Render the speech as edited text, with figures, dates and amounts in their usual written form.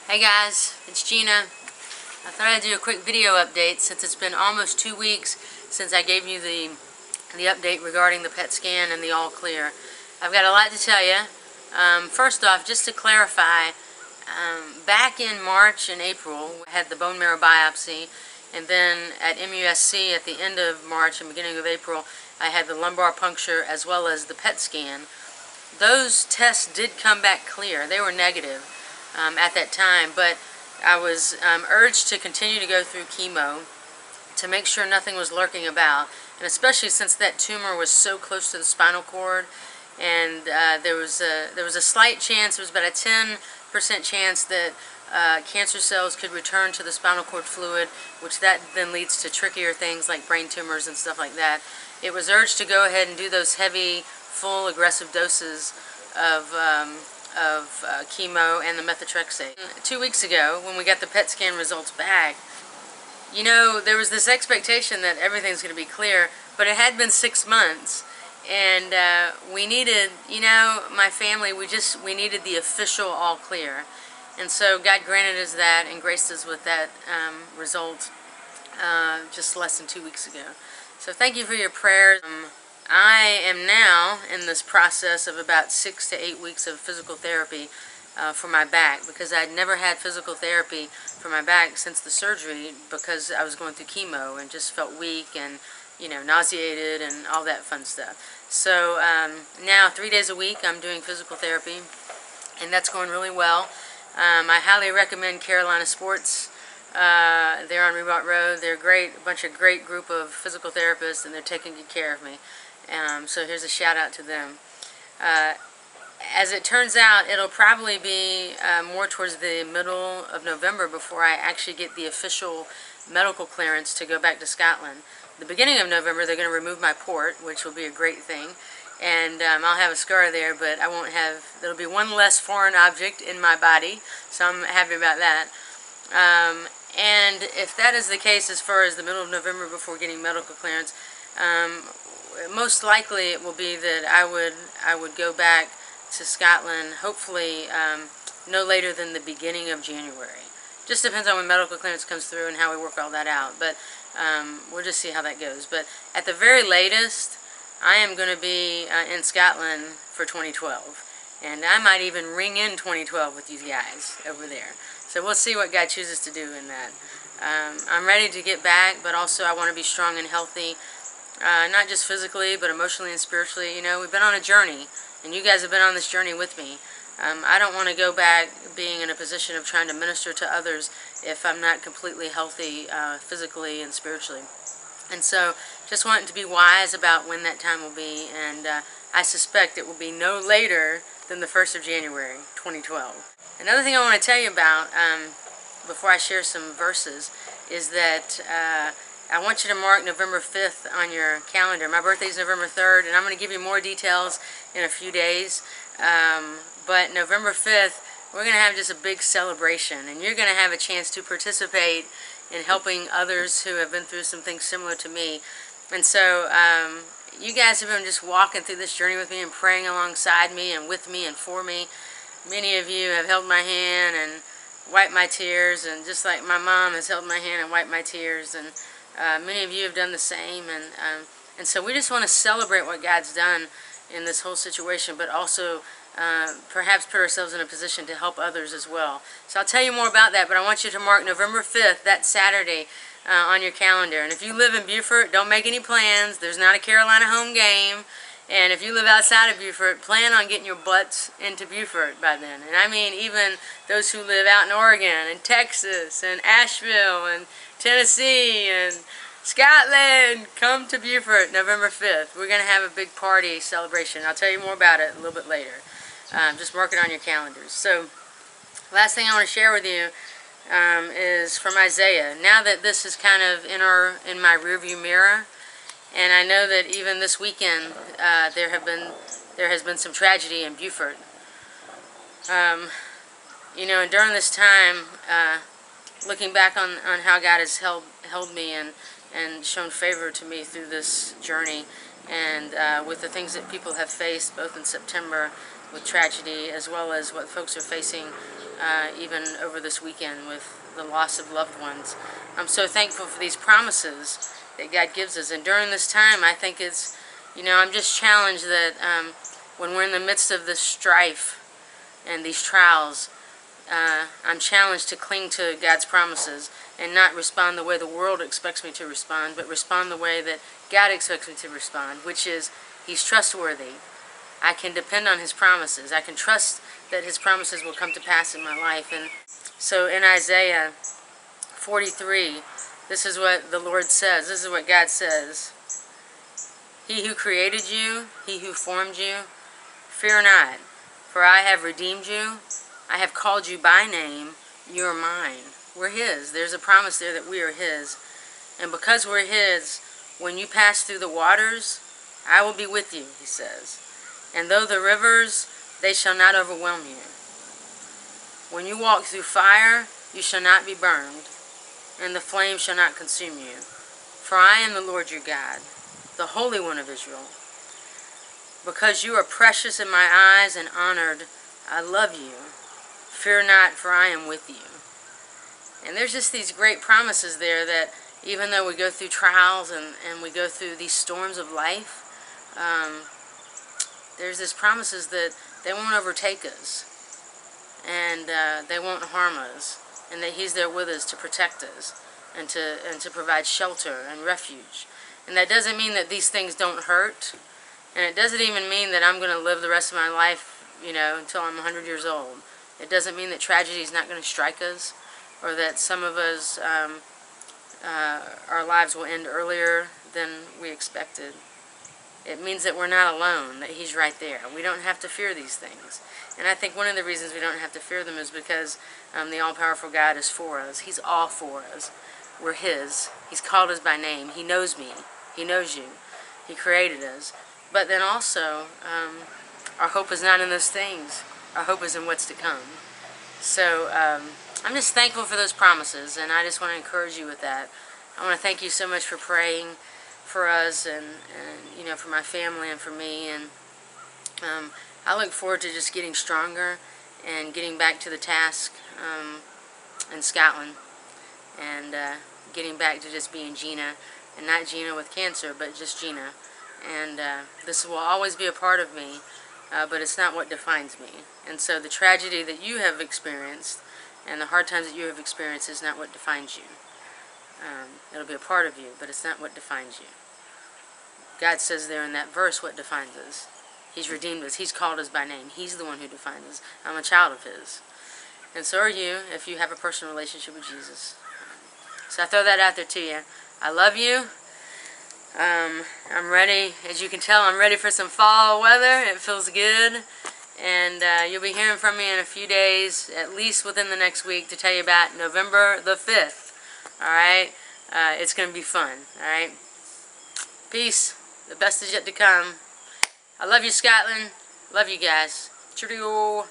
Hey guys, it's Gina. I thought I'd do a quick video update since it's been almost 2 weeks since I gave you the update regarding the PET scan and the all clear. I've got a lot to tell you. First off, just to clarify, back in March and April we had the bone marrow biopsy, and then at MUSC at the end of March and beginning of April I had the lumbar puncture as well as the PET scan. Those tests did come back clear. They were negative at that time, but I was urged to continue to go through chemo to make sure nothing was lurking about, and especially since that tumor was so close to the spinal cord, and there was a slight chance, it was about a 10% chance that cancer cells could return to the spinal cord fluid, which that then leads to trickier things like brain tumors and stuff like that. It was urged to go ahead and do those heavy, full, aggressive doses of chemo and the methotrexate. 2 weeks ago, when we got the PET scan results back, you know, there was this expectation that everything's going to be clear, but it had been 6 months, and we needed, you know, my family, we needed the official all clear. And so God granted us that and graced us with that result just less than 2 weeks ago. So thank you for your prayers. I am now in this process of about 6 to 8 weeks of physical therapy for my back, because I'd never had physical therapy for my back since the surgery, because I was going through chemo and just felt weak and, you know, nauseated and all that fun stuff. So now 3 days a week I'm doing physical therapy, and that's going really well. I highly recommend Carolina Sports. They're on Rebot Road. They're great, a bunch of great group of physical therapists, and they're taking good care of me. So here's a shout out to them. As it turns out, it'll probably be more towards the middle of November before I actually get the official medical clearance to go back to Scotland. The beginning of November they're going to remove my port, which will be a great thing, and I'll have a scar there, but I won't have, there'll be one less foreign object in my body, so I'm happy about that. And if that is the case as far as the middle of November before getting medical clearance, most likely it will be that I would go back to Scotland, hopefully no later than the beginning of January. Just depends on when medical clearance comes through and how we work all that out, but we'll just see how that goes. But at the very latest, I am going to be in Scotland for 2012, and I might even ring in 2012 with you guys over there. So we'll see what God chooses to do in that. I'm ready to get back, but also I want to be strong and healthy, not just physically, but emotionally and spiritually. You know, we've been on a journey, and you guys have been on this journey with me. I don't want to go back being in a position of trying to minister to others if I'm not completely healthy physically and spiritually. And so just wanting to be wise about when that time will be, and I suspect it will be no later than the 1st of January 2012. Another thing I want to tell you about before I share some verses is that I want you to mark November 5th on your calendar. My birthday is November 3rd, and I'm going to give you more details in a few days. But November 5th, we're going to have just a big celebration, and you're going to have a chance to participate in helping others who have been through some things similar to me. And so you guys have been just walking through this journey with me and praying alongside me and with me and for me. Many of you have held my hand and wiped my tears, and just like my mom has held my hand and wiped my tears, and many of you have done the same, and so we just want to celebrate what God's done in this whole situation, but also perhaps put ourselves in a position to help others as well. So I'll tell you more about that, but I want you to mark November 5th, that Saturday, on your calendar. And if you live in Beaufort, don't make any plans. There's not a Carolina home game. And if you live outside of Beaufort, plan on getting your butts into Beaufort by then. And I mean even those who live out in Oregon and Texas and Asheville and Tennessee and Scotland, come to Beaufort November 5th. We're going to have a big party celebration. I'll tell you more about it a little bit later. Just mark it on your calendars. So last thing I want to share with you is from Isaiah. Now that this is kind of in my rearview mirror, and I know that even this weekend there has been some tragedy in Beaufort. You know, and during this time, looking back on how God has held me and shown favor to me through this journey, and with the things that people have faced both in September with tragedy, as well as what folks are facing even over this weekend with the loss of loved ones. I'm so thankful for these promises that God gives us. And during this time, I think it's, I'm just challenged that when we're in the midst of this strife and these trials, I'm challenged to cling to God's promises and not respond the way the world expects me to respond, but respond the way that God expects me to respond, which is He's trustworthy. I can depend on His promises. I can trust that His promises will come to pass in my life. And so in Isaiah 43, this is what the Lord says. This is what God says. He who created you, He who formed you, fear not, for I have redeemed you. I have called you by name. You are mine. We're His. There's a promise there that we are His. And because we're His, when you pass through the waters, I will be with you, He says. And though the rivers, they shall not overwhelm you. When you walk through fire, you shall not be burned, and the flame shall not consume you. For I am the Lord your God, the Holy One of Israel. Because you are precious in my eyes and honored, I love you. Fear not, for I am with you. And there's just these great promises there that even though we go through trials and we go through these storms of life, there's these promises that they won't overtake us, and they won't harm us, and that He's there with us to protect us and to provide shelter and refuge. And that doesn't mean that these things don't hurt, and it doesn't even mean that I'm going to live the rest of my life, until I'm 100 years old. It doesn't mean that tragedy is not going to strike us, or that some of us, our lives will end earlier than we expected. It means that we're not alone, that He's right there. We don't have to fear these things. And I think one of the reasons we don't have to fear them is because the all-powerful God is for us. He's all for us. We're His. He's called us by name. He knows me. He knows you. He created us. But then also, our hope is not in those things. Our hope is in what's to come. So I'm just thankful for those promises, and I just want to encourage you with that. I want to thank you so much for praying for us and for my family and for me. And I look forward to just getting stronger and getting back to the task in Scotland, and getting back to just being Gina, and not Gina with cancer, but just Gina. And this will always be a part of me, but it's not what defines me. And so the tragedy that you have experienced and the hard times that you have experienced is not what defines you. It'll be a part of you, but it's not what defines you. God says there in that verse what defines us. He's redeemed us. He's called us by name. He's the one who defines us. I'm a child of His. And so are you if you have a personal relationship with Jesus. So I throw that out there to you. I love you. I'm ready. As you can tell, I'm ready for some fall weather. It feels good. And you'll be hearing from me in a few days, at least within the next week, to tell you about November the 5th. Alright? It's going to be fun. Alright? Peace. The best is yet to come. I love you, Scotland. Love you guys. Cheerio.